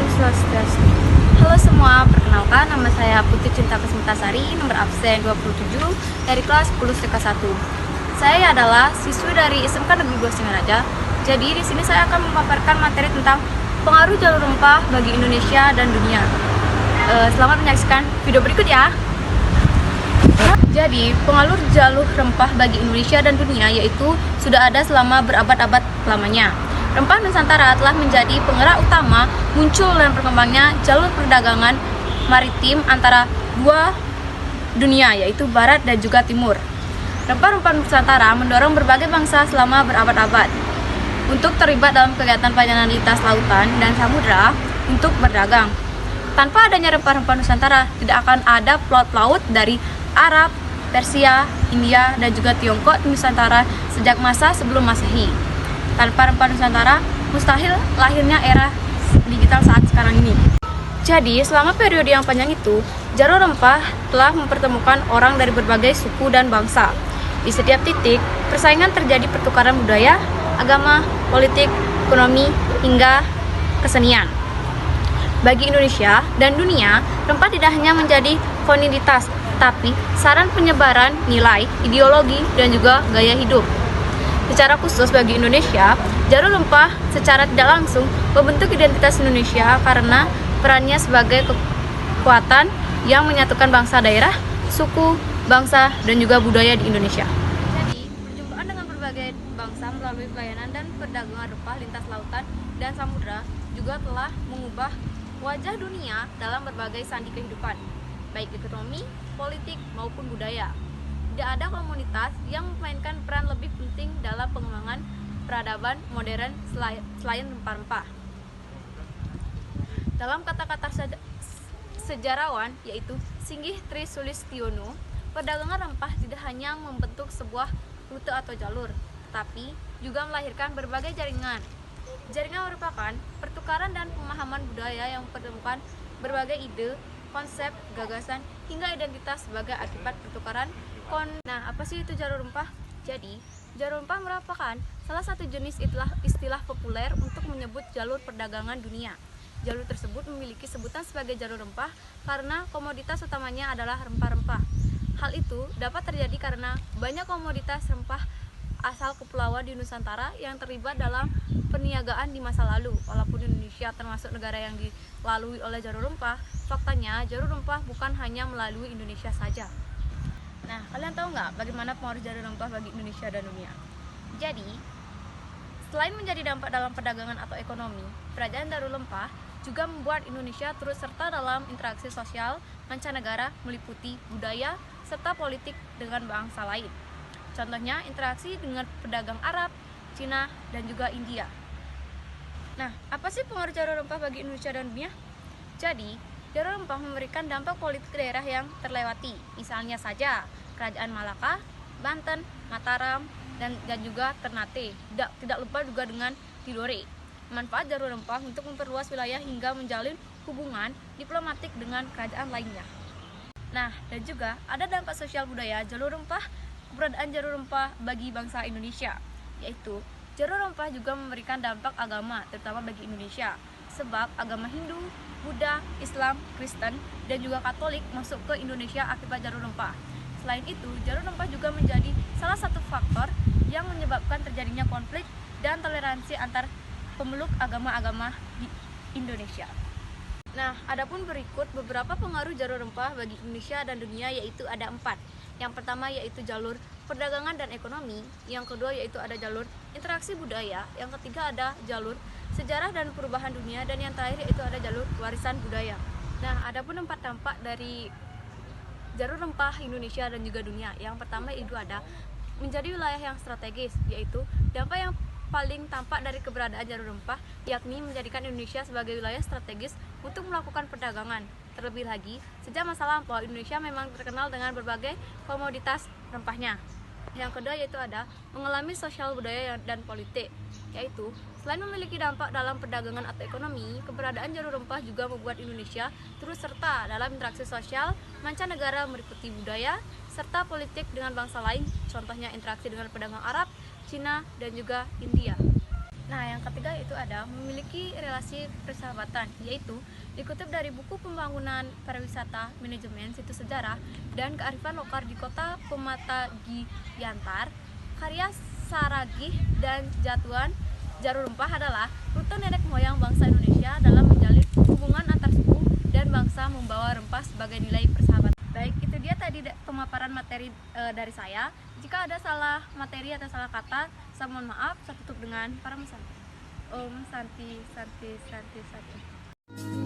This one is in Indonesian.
Om Swastiastu. Halo semua, perkenalkan nama saya Putri Cinta Kesmitasari, nomor absen 27 dari kelas 10 STK 1. Saya adalah siswi dari SMK Negeri 2 Singaraja. Jadi di sini saya akan memaparkan materi tentang pengaruh jalur rempah bagi Indonesia dan dunia. Selamat menyaksikan video berikut ya. Jadi, pengaruh jalur rempah bagi Indonesia dan dunia yaitu sudah ada selama berabad-abad lamanya. Rempah Nusantara telah menjadi penggerak utama muncul dan berkembangnya jalur perdagangan maritim antara dua dunia, yaitu Barat dan juga Timur. Rempah-rempah Nusantara mendorong berbagai bangsa selama berabad-abad untuk terlibat dalam kegiatan pelayanan lintas lautan dan samudera untuk berdagang. Tanpa adanya rempah-rempah Nusantara, tidak akan ada pelaut laut dari Arab, Persia, India, dan juga Tiongkok di Nusantara sejak masa sebelum Masehi. Tanpa rempah Nusantara, mustahil lahirnya era digital saat sekarang ini. Jadi, selama periode yang panjang itu, jalur rempah telah mempertemukan orang dari berbagai suku dan bangsa. Di setiap titik, persaingan terjadi pertukaran budaya, agama, politik, ekonomi, hingga kesenian. Bagi Indonesia dan dunia, rempah tidak hanya menjadi komoditas, tapi saran penyebaran nilai, ideologi, dan juga gaya hidup. Secara khusus bagi Indonesia, jalur rempah secara tidak langsung membentuk identitas Indonesia karena perannya sebagai kekuatan yang menyatukan bangsa daerah, suku, bangsa, dan juga budaya di Indonesia. Jadi, perjumpaan dengan berbagai bangsa melalui pelayanan dan perdagangan rempah lintas lautan dan samudera juga telah mengubah wajah dunia dalam berbagai sandi kehidupan, baik ekonomi, politik, maupun budaya. Tidak ada komunitas yang memainkan peran lebih penting dalam pengembangan peradaban modern selain rempah-rempah. Dalam kata-kata sejarawan yaitu Singgih Tri Sulistiono, perdagangan rempah tidak hanya membentuk sebuah rute atau jalur, tetapi juga melahirkan berbagai jaringan. Jaringan merupakan pertukaran dan pemahaman budaya yang mempertemukan berbagai ide, konsep, gagasan, hingga identitas sebagai akibat pertukaran. Nah, apa sih itu jalur rempah? Jadi, jalur rempah merupakan salah satu jenis istilah populer untuk menyebut jalur perdagangan dunia. Jalur tersebut memiliki sebutan sebagai jalur rempah karena komoditas utamanya adalah rempah-rempah. Hal itu dapat terjadi karena banyak komoditas rempah asal kepulauan di Nusantara yang terlibat dalam perniagaan di masa lalu. Walaupun Indonesia termasuk negara yang dilalui oleh jalur rempah, faktanya jalur rempah bukan hanya melalui Indonesia saja. Nah, kalian tahu nggak bagaimana pengaruh jalur rempah bagi Indonesia dan dunia? Jadi, selain menjadi dampak dalam perdagangan atau ekonomi, peradaan jalur rempah juga membuat Indonesia turut serta dalam interaksi sosial mancanegara meliputi budaya serta politik dengan bangsa lain. Contohnya, interaksi dengan pedagang Arab, Cina, dan juga India. Nah, apa sih pengaruh jalur rempah bagi Indonesia dan dunia? Jadi, jalur rempah memberikan dampak politik daerah yang terlewati. Misalnya saja, Kerajaan Malaka, Banten, Mataram, dan juga Ternate. Tidak lupa juga dengan Tidore. Manfaat jalur rempah untuk memperluas wilayah hingga menjalin hubungan diplomatik dengan kerajaan lainnya. Nah, dan juga ada dampak sosial budaya jalur rempah, keberadaan jalur rempah bagi bangsa Indonesia, yaitu jalur rempah juga memberikan dampak agama, terutama bagi Indonesia, sebab agama Hindu, Buddha, Islam, Kristen, dan juga Katolik masuk ke Indonesia akibat jalur rempah. Selain itu, jalur rempah juga menjadi salah satu faktor yang menyebabkan terjadinya konflik dan toleransi antar pemeluk agama-agama di Indonesia. Nah, adapun berikut beberapa pengaruh jalur rempah bagi Indonesia dan dunia, yaitu ada 4. Yang pertama yaitu jalur perdagangan dan ekonomi, yang kedua yaitu ada jalur interaksi budaya, yang ketiga ada jalur sejarah dan perubahan dunia, dan yang terakhir yaitu ada jalur warisan budaya. Nah, adapun 4 dampak dari jalur rempah Indonesia dan juga dunia. Yang pertama itu ada menjadi wilayah yang strategis, yaitu dampak yang paling tampak dari keberadaan jalur rempah yakni menjadikan Indonesia sebagai wilayah strategis untuk melakukan perdagangan. Terlebih lagi, sejak masa lampau Indonesia memang terkenal dengan berbagai komoditas rempahnya. Yang kedua yaitu ada mengalami sosial budaya dan politik, yaitu selain memiliki dampak dalam perdagangan atau ekonomi, keberadaan jalur rempah juga membuat Indonesia turut serta dalam interaksi sosial mancanegara meliputi budaya serta politik dengan bangsa lain, contohnya interaksi dengan pedagang Arab, Cina, dan juga India. Nah, yang ketiga itu ada memiliki relasi persahabatan, yaitu dikutip dari buku Pembangunan Pariwisata, Manajemen Situs Sejarah, dan Kearifan Lokal di Kota Pematang Giyantar, karya Saragih dan Jatuan Jarurumpah adalah rute nenek moyang bangsa Indonesia dalam menjalin hubungan antar suku dan bangsa membawa rempah sebagai nilai persahabatan. Baik, itu dia tadi pemaparan materi dari saya. Jika ada salah materi atau salah kata, saya mohon maaf. Saya tutup dengan para Santi. Om Santi Santi Santi Santi.